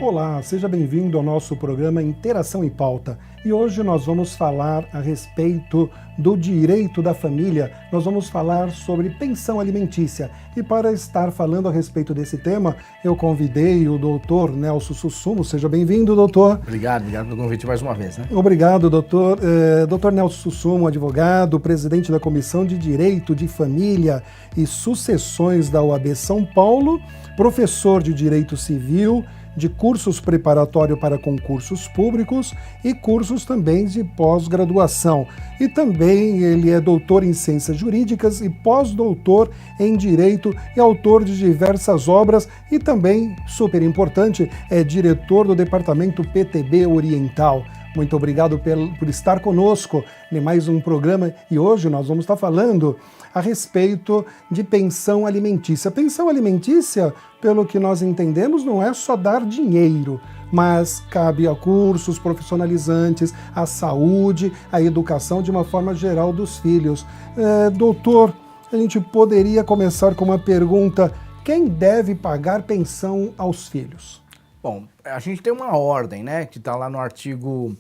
Olá, seja bem-vindo ao nosso programa Interação em Pauta. E hoje nós vamos falar a respeito do direito da família, nós vamos falar sobre pensão alimentícia. E para estar falando a respeito desse tema, eu convidei o doutor Nelson Sussumo. Seja bem-vindo, doutor. Obrigado pelo convite mais uma vez, né? Obrigado, doutor. Doutor Nelson Sussumo, advogado, presidente da Comissão de Direito de Família e Sucessões da OAB São Paulo, professor de Direito Civil, de cursos preparatórios para concursos públicos e cursos também de pós-graduação. E também ele é doutor em Ciências Jurídicas e pós-doutor em Direito e autor de diversas obras e também, super importante, é diretor do Departamento PTB Oriental. Muito obrigado por estar conosco em mais um programa e hoje nós vamos estar falando a respeito de pensão alimentícia. Pensão alimentícia, pelo que nós entendemos, não é só dar dinheiro, mas cabe a cursos profissionalizantes, a saúde, a educação de uma forma geral dos filhos. Doutor, a gente poderia começar com uma pergunta: quem deve pagar pensão aos filhos? Bom, a gente tem uma ordem, né, que está lá no artigo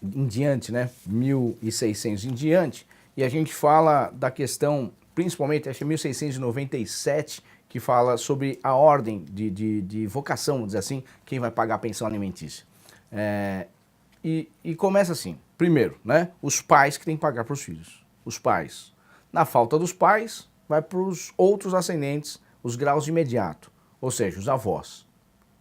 em diante, né, 1600 em diante, e a gente fala da questão, principalmente, acho que é 1697, que fala sobre a ordem de vocação, vamos dizer assim, quem vai pagar a pensão alimentícia. E começa assim, primeiro, né, os pais que têm que pagar para os filhos. Os pais. Na falta dos pais, vai para os outros ascendentes, os graus de imediato, ou seja, os avós.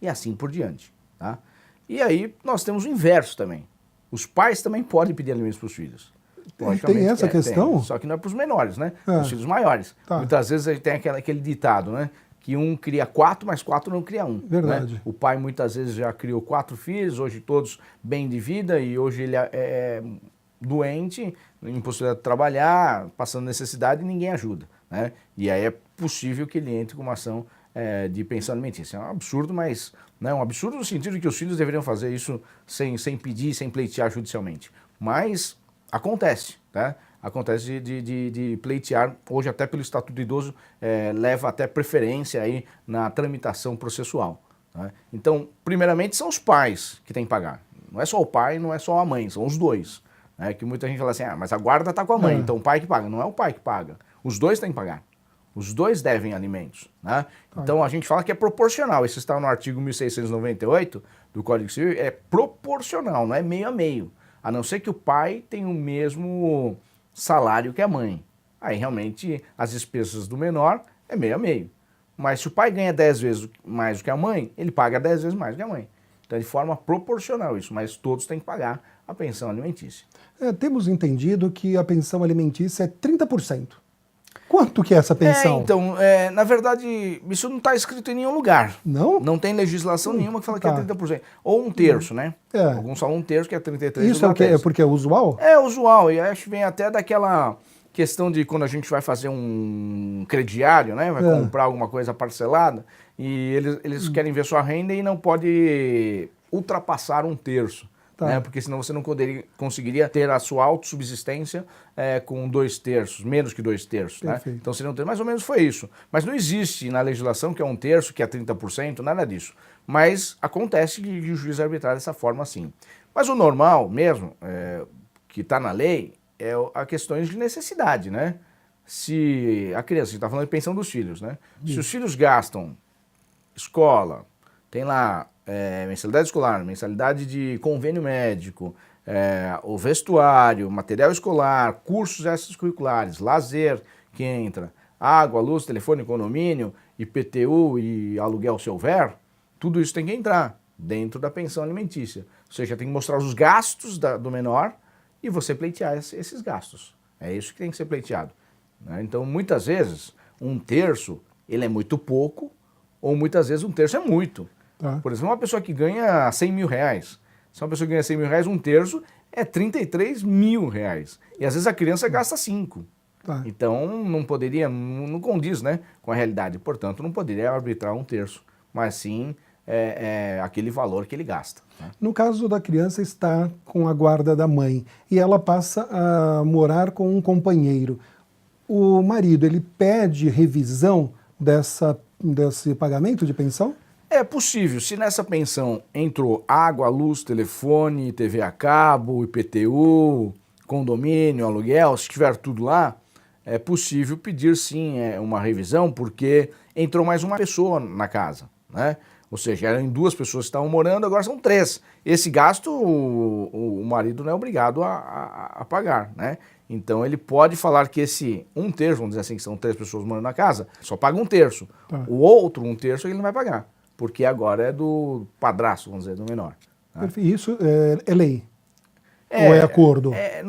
E assim por diante, tá? E aí nós temos o inverso também. Os pais também podem pedir alimentos para os filhos. Tem essa questão? Tem, só que não é para os menores, né? Os filhos maiores. Tá. Muitas vezes tem aquele ditado, né? Que um cria 4, mas 4 não cria 1. Verdade. Né? O pai muitas vezes já criou 4 filhos, hoje todos bem de vida, e hoje ele é doente, impossibilidade de trabalhar, passando necessidade e ninguém ajuda. Né? E aí é possível que ele entre com uma ação de pensão alimentícia. É um absurdo, mas não é um absurdo no sentido de que os filhos deveriam fazer isso sem pedir, sem pleitear judicialmente. Mas acontece, tá? Acontece de pleitear, hoje até pelo Estatuto do Idoso, leva até preferência aí na tramitação processual. Tá? Então, primeiramente são os pais que têm que pagar. Não é só o pai, não é só a mãe, são os dois. Né? Que muita gente fala assim, mas a guarda está com a mãe, então o pai que paga. Não é o pai que paga, os dois têm que pagar. Os dois devem alimentos. Né? Então a gente fala que é proporcional. Isso está no artigo 1698 do Código Civil, é proporcional, não é meio a meio. A não ser que o pai tenha o mesmo salário que a mãe. Aí realmente as despesas do menor é meio a meio. Mas se o pai ganha 10 vezes mais do que a mãe, ele paga 10 vezes mais do que a mãe. Então é de forma proporcional isso, mas todos têm que pagar a pensão alimentícia. Temos entendido que a pensão alimentícia é 30%. Quanto que é essa pensão? Então, na verdade, isso não está escrito em nenhum lugar. Não? Não tem legislação nenhuma que fala que é 30%. Ou um terço, né? Alguns falam um terço, que é 33%. Isso é porque é usual? É usual, e acho que vem até daquela questão de quando a gente vai fazer um crediário, né? Vai comprar alguma coisa parcelada, e eles querem ver sua renda e não pode ultrapassar um terço. Tá. Né? Porque senão você não conseguiria ter a sua autossubsistência com 2/3, menos que 2/3. Né? Então seria um terço. Mais ou menos foi isso. Mas não existe na legislação que é um terço, que é 30%, nada disso. Mas acontece que o juiz arbitrar dessa forma assim. Mas o normal mesmo, que está na lei, é a questões de necessidade. Né? Se a criança, a gente está falando de pensão dos filhos, né? Se os filhos gastam escola, tem lá mensalidade escolar, mensalidade de convênio médico, o vestuário, material escolar, cursos extracurriculares, lazer que entra, água, luz, telefone, condomínio, IPTU e aluguel se houver, tudo isso tem que entrar dentro da pensão alimentícia. Ou seja, tem que mostrar os gastos do menor e você pleitear esses gastos. É isso que tem que ser pleiteado. Né? Então, muitas vezes, um terço ele é muito pouco, ou muitas vezes um terço é muito. Tá. Por exemplo, uma pessoa que ganha 100 mil reais, se uma pessoa ganha 100 mil reais, um terço é 33 mil reais. E às vezes a criança gasta 5. Tá. Então não poderia, não condiz, né, com a realidade. Portanto, não poderia arbitrar um terço, mas sim aquele valor que ele gasta. Né? No caso da criança está com a guarda da mãe e ela passa a morar com um companheiro. O marido, ele pede revisão desse pagamento de pensão? É possível, se nessa pensão entrou água, luz, telefone, TV a cabo, IPTU, condomínio, aluguel, se tiver tudo lá, é possível pedir sim uma revisão, porque entrou mais uma pessoa na casa, né? Ou seja, eram 2 pessoas que estavam morando, agora são 3. Esse gasto o marido não é obrigado a pagar, né? Então ele pode falar que esse 1/3, vamos dizer assim, que são 3 pessoas morando na casa, só paga 1/3. Tá. O outro 1/3 ele não vai pagar, porque agora é do padrasto, vamos dizer, do menor. Tá? Isso é lei? Ou é acordo? É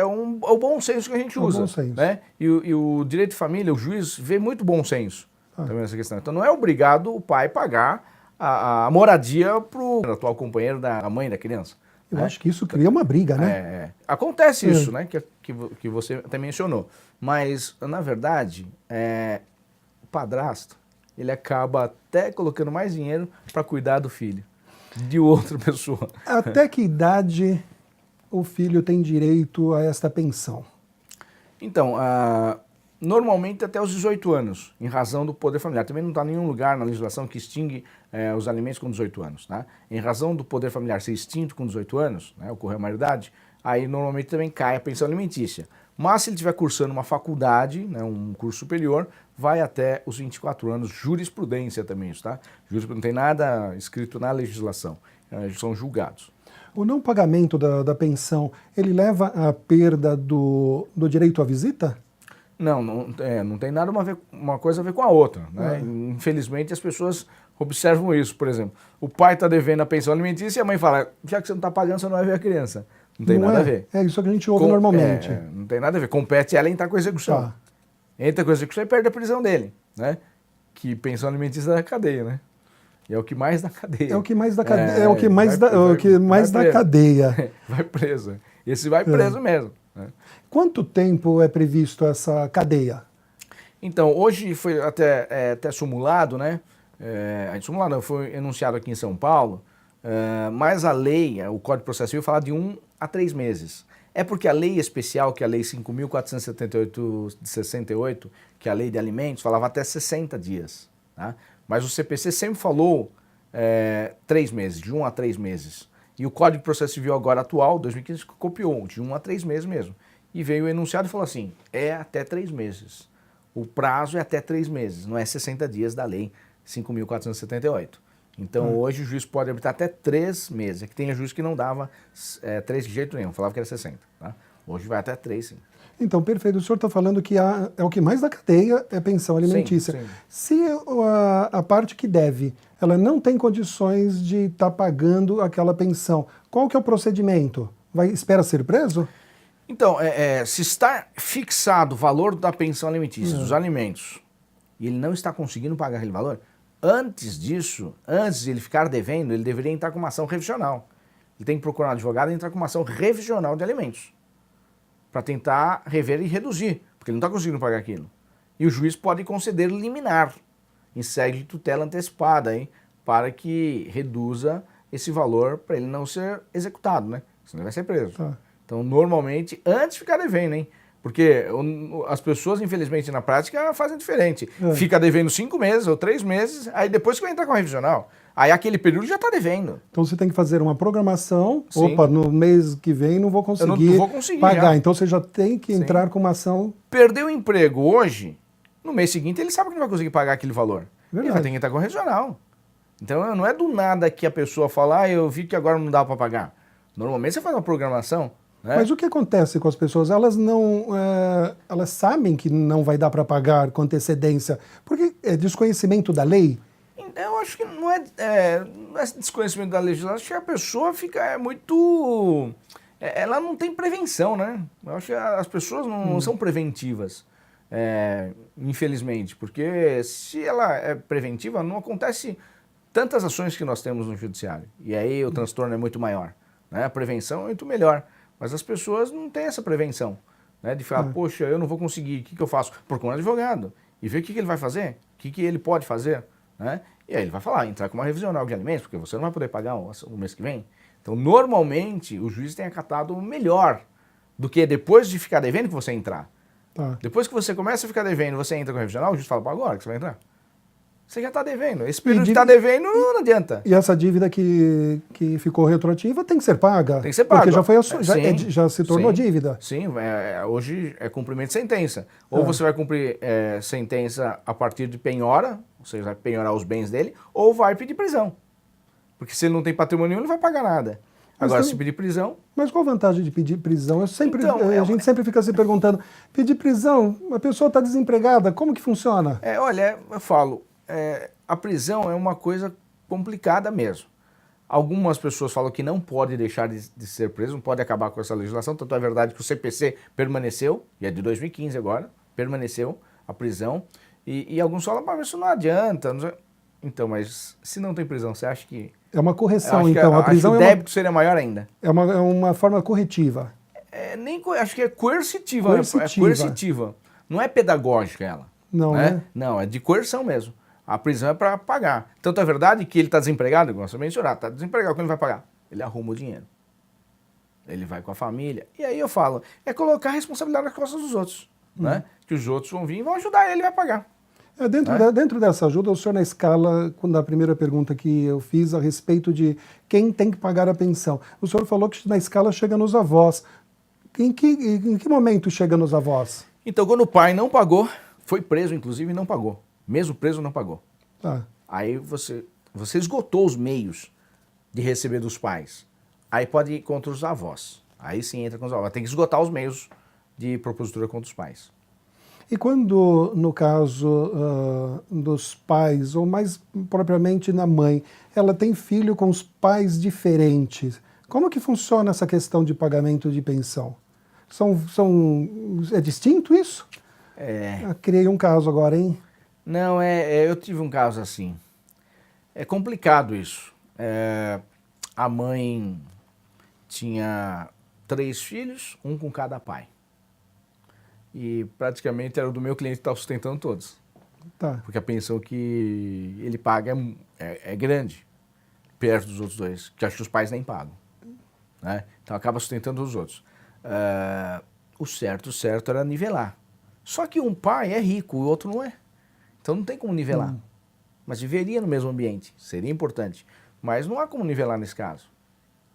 o bom senso que a gente usa. Bom senso. Né? E o direito de família, o juiz vê muito bom senso também nessa questão. Então não é obrigado o pai pagar a moradia para o atual companheiro da mãe da criança. Eu acho que isso cria uma briga, né? Acontece isso, né? Que você até mencionou. Mas, na verdade, o padrasto, ele acaba até colocando mais dinheiro para cuidar do filho, de outra pessoa. Até que idade o filho tem direito a esta pensão? Então, normalmente até os 18 anos, em razão do poder familiar. Também não está em nenhum lugar na legislação que extingue os alimentos com 18 anos. Tá? Em razão do poder familiar ser extinto com 18 anos, né, ocorrer a maioridade, aí normalmente também cai a pensão alimentícia. Mas se ele estiver cursando uma faculdade, né, um curso superior, vai até os 24 anos, jurisprudência também isso, tá? Jurisprudência, não tem nada escrito na legislação, são julgados. O não pagamento da pensão, ele leva à perda do direito à visita? Não tem nada uma coisa a ver com a outra. Né? Infelizmente as pessoas observam isso. Por exemplo, o pai está devendo a pensão alimentícia e a mãe fala, já que você não está pagando, você não vai ver a criança. Não tem nada a ver. É isso que a gente ouve normalmente. Não tem nada a ver. Compete ela entrar com a execução. Tá. Entra com a execução e perde a prisão dele. Né? Que pensão alimentícia é da cadeia, né? E é o que mais dá cadeia. É o que mais dá cadeia. É o que mais dá cadeia. Vai preso. Esse vai preso mesmo. Né? Quanto tempo é previsto essa cadeia? Então, hoje foi até simulado, né? Simulado não, foi enunciado aqui em São Paulo, mas a lei, o Código de Processo Civil, fala de 1 a 3 meses. É porque a lei especial, que é a Lei 5.478 de 68, que é a Lei de Alimentos, falava até 60 dias. Tá? Mas o CPC sempre falou 3 meses, de 1 a 3 meses. E o Código de Processo Civil agora atual, 2015, copiou, de 1 a 3 meses mesmo. E veio o enunciado e falou assim, é até 3 meses. O prazo é até 3 meses, não é 60 dias da Lei 5.478. Então hoje o juiz pode arbitrar até 3 meses. É que tem juiz que não dava 3 de jeito nenhum, falava que era 60. Tá? Hoje vai até 3, sim. Então, perfeito. O senhor está falando que é o que mais da cadeia é pensão alimentícia. Sim, sim. Se a parte que deve, ela não tem condições de estar pagando aquela pensão, qual que é o procedimento? Espera ser preso? Então, se está fixado o valor da pensão alimentícia, dos alimentos, e ele não está conseguindo pagar aquele valor, antes disso, antes de ele ficar devendo, ele deveria entrar com uma ação revisional. Ele tem que procurar um advogado e entrar com uma ação revisional de alimentos, para tentar rever e reduzir, porque ele não está conseguindo pagar aquilo. E o juiz pode conceder liminar, em sede de tutela antecipada, hein, para que reduza esse valor para ele não ser executado, né? Senão ele vai ser preso. Tá. Então, normalmente, antes de ficar devendo, hein? Porque as pessoas, infelizmente, na prática, fazem diferente. Fica devendo 5 meses ou 3 meses, aí depois que vai entrar com a revisional. Aí aquele período já está devendo. Então você tem que fazer uma programação. Sim. Opa, no mês que vem não vou conseguir, não vou conseguir pagar. já. Então você já tem que entrar com uma ação. Perdeu o emprego hoje, no mês seguinte ele sabe que não vai conseguir pagar aquele valor. Verdade. Ele vai ter que entrar com a revisional. Então não é do nada que a pessoa fala, eu vi que agora não dá para pagar. Normalmente você faz uma programação. Né? Mas o que acontece com as pessoas? Elas não, elas sabem que não vai dar para pagar com antecedência, porque é desconhecimento da lei. Eu acho que não é desconhecimento da legislação, acho que a pessoa fica muito... ela não tem prevenção, né? Eu acho que as pessoas não são preventivas, infelizmente, porque se ela é preventiva, não acontece tantas ações que nós temos no judiciário, e aí o transtorno é muito maior, né? A prevenção é muito melhor. Mas as pessoas não têm essa prevenção, né? De falar, poxa, eu não vou conseguir, o que eu faço? Procura um advogado e ver o que ele vai fazer, o que ele pode fazer, né? E aí ele vai falar, entrar com uma revisional de alimentos, porque você não vai poder pagar o mês que vem. Então, normalmente, o juiz tem acatado melhor do que depois de ficar devendo que você entrar. Tá. Depois que você começa a ficar devendo, você entra com a revisional, o juiz fala, agora que você vai entrar. você já está devendo. Esse período que está devendo não adianta. E essa dívida que ficou retroativa tem que ser paga. Tem que ser paga. Porque já se tornou dívida. Sim, hoje é cumprimento de sentença. Ou você vai cumprir sentença a partir de penhora, ou seja, vai penhorar os bens dele, ou vai pedir prisão. Porque se ele não tem patrimônio nenhum, ele não vai pagar nada. Agora, se pedir prisão... Mas qual a vantagem de pedir prisão? A gente sempre fica se perguntando, pedir prisão, a pessoa está desempregada, como que funciona? Olha, eu falo, a prisão é uma coisa complicada mesmo. Algumas pessoas falam que não pode deixar de ser preso, não pode acabar com essa legislação, tanto é verdade que o CPC permaneceu, e é de 2015 agora, permaneceu a prisão, e alguns falam, mas isso não adianta. Não sei. Então, mas se não tem prisão, você acha que... É uma correção, então. A prisão o débito seria maior ainda. É uma forma corretiva. Acho que é coercitiva. É coercitiva. Não é pedagógica ela. Não, né? Não, é de coerção mesmo. A prisão é para pagar. Tanto é verdade que ele está desempregado, igual você mencionou, está desempregado, quando ele vai pagar? Ele arruma o dinheiro. Ele vai com a família. E aí eu falo, é colocar a responsabilidade nas costas dos outros. Né? Que os outros vão vir e vão ajudar ele a pagar. Dentro dessa ajuda, o senhor na escala, da primeira pergunta que eu fiz a respeito de quem tem que pagar a pensão, o senhor falou que na escala chega nos avós. Em que momento chega nos avós? Então, quando o pai não pagou, foi preso, inclusive, e não pagou. Mesmo preso, não pagou. Aí você esgotou os meios de receber dos pais. Aí pode ir contra os avós. Aí sim entra com os avós. Tem que esgotar os meios de propositura contra os pais. E quando, no caso dos pais, ou mais propriamente na mãe, ela tem filho com os pais diferentes, como que funciona essa questão de pagamento de pensão? É distinto isso? Criei um caso agora, hein? Não, eu tive um caso assim. É complicado isso. A mãe tinha 3 filhos, um com cada pai. E praticamente era o do meu cliente que estava sustentando todos. Porque a pensão que ele paga é grande, perto dos outros dois, que acho que os pais nem pagam. Né? Então acaba sustentando os outros. O certo era nivelar. Só que um pai é rico, o outro não é. Então não tem como nivelar. Mas viveria no mesmo ambiente, seria importante. Mas não há como nivelar nesse caso.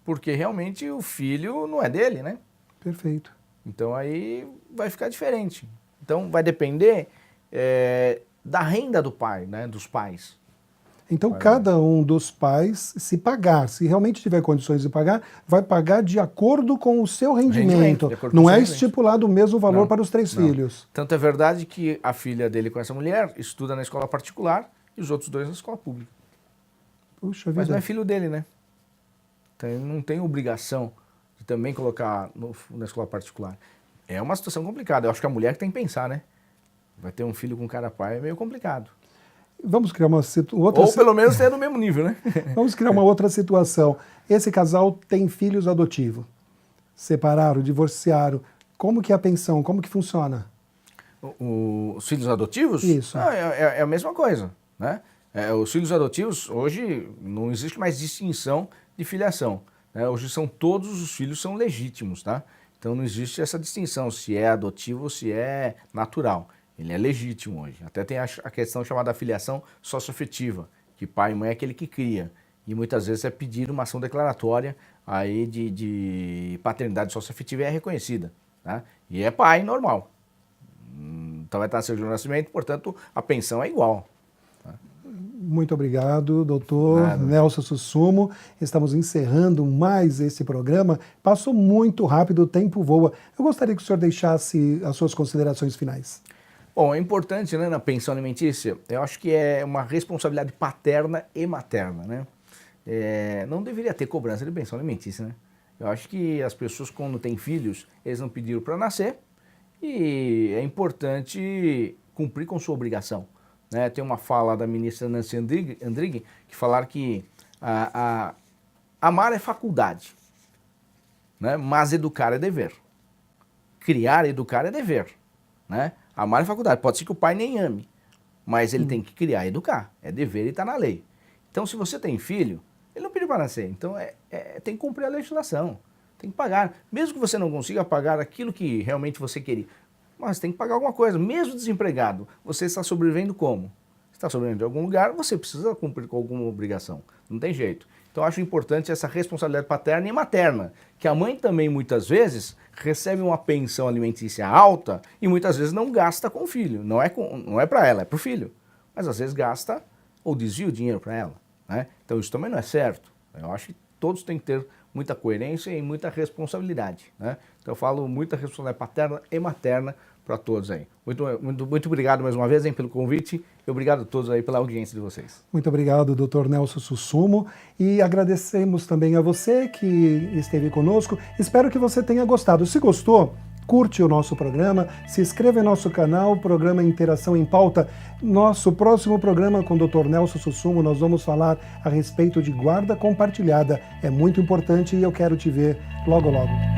Porque realmente o filho não é dele, né? Perfeito. Então aí vai ficar diferente. Então vai depender da renda do pai, né, dos pais. Então cada um dos pais, se realmente tiver condições de pagar, vai pagar de acordo com o seu rendimento. Não é estipulado o mesmo valor para os 3 filhos. Tanto é verdade que a filha dele com essa mulher estuda na escola particular e os outros 2 na escola pública. Puxa vida. Mas não é filho dele, né? Então ele não tem obrigação de também colocar na escola particular. É uma situação complicada. Eu acho que a mulher que tem que pensar, né? Vai ter um filho com cada pai, é meio complicado. Vamos criar uma outra... Ou pelo menos ter no mesmo nível, né? Vamos criar uma outra situação. Esse casal tem filhos adotivos. Separaram, divorciaram. Como que é a pensão? Como que funciona? Os filhos adotivos? Isso. É a mesma coisa, né? Os filhos adotivos, hoje não existe mais distinção de filiação. Né? Hoje todos os filhos são legítimos, tá? Então não existe essa distinção se é adotivo ou se é natural. Ele é legítimo hoje. Até tem a questão chamada filiação socioafetiva, que pai e mãe é aquele que cria. E muitas vezes é pedir uma ação declaratória aí de paternidade socioafetiva e é reconhecida. Tá? E é pai normal. Então vai estar seu de nascimento, portanto a pensão é igual. Tá? Muito obrigado, doutor Nelson Sussumo. Estamos encerrando mais esse programa. Passou muito rápido, o tempo voa. Eu gostaria que o senhor deixasse as suas considerações finais. Bom, é importante, né, na pensão alimentícia, eu acho que é uma responsabilidade paterna e materna, né? Não deveria ter cobrança de pensão alimentícia, né? Eu acho que as pessoas, quando têm filhos, eles não pediram para nascer e é importante cumprir com sua obrigação. Né? Tem uma fala da ministra Nancy Andrighi que falaram que amar é faculdade, né? Mas educar é dever. Criar e educar é dever, né? Amar é faculdade. Pode ser que o pai nem ame, mas ele tem que criar e educar. É dever e está na lei. Então, se você tem filho, ele não pediu para nascer. Então, tem que cumprir a legislação. Tem que pagar. Mesmo que você não consiga pagar aquilo que realmente você queria, mas tem que pagar alguma coisa. Mesmo desempregado, você está sobrevivendo como? Você está sobrevivendo de algum lugar, você precisa cumprir com alguma obrigação. Não tem jeito. Então, eu acho importante essa responsabilidade paterna e materna, que a mãe também, muitas vezes, recebe uma pensão alimentícia alta e muitas vezes não gasta com o filho. Não é para ela, é para o filho. Mas, às vezes, gasta ou desvia o dinheiro para ela, né? Então, isso também não é certo. Eu acho que todos têm que ter muita coerência e muita responsabilidade, né? Então, eu falo muita responsabilidade paterna e materna para todos aí. Muito obrigado mais uma vez, hein, pelo convite e obrigado a todos aí pela audiência de vocês. Muito obrigado, Dr. Nelson Sussumo, e agradecemos também a você que esteve conosco. Espero que você tenha gostado. Se gostou, curte o nosso programa, se inscreva em nosso canal, programa Interação em Pauta. Nosso próximo programa com o Dr. Nelson Sussumo, nós vamos falar a respeito de guarda compartilhada. É muito importante e eu quero te ver logo, logo.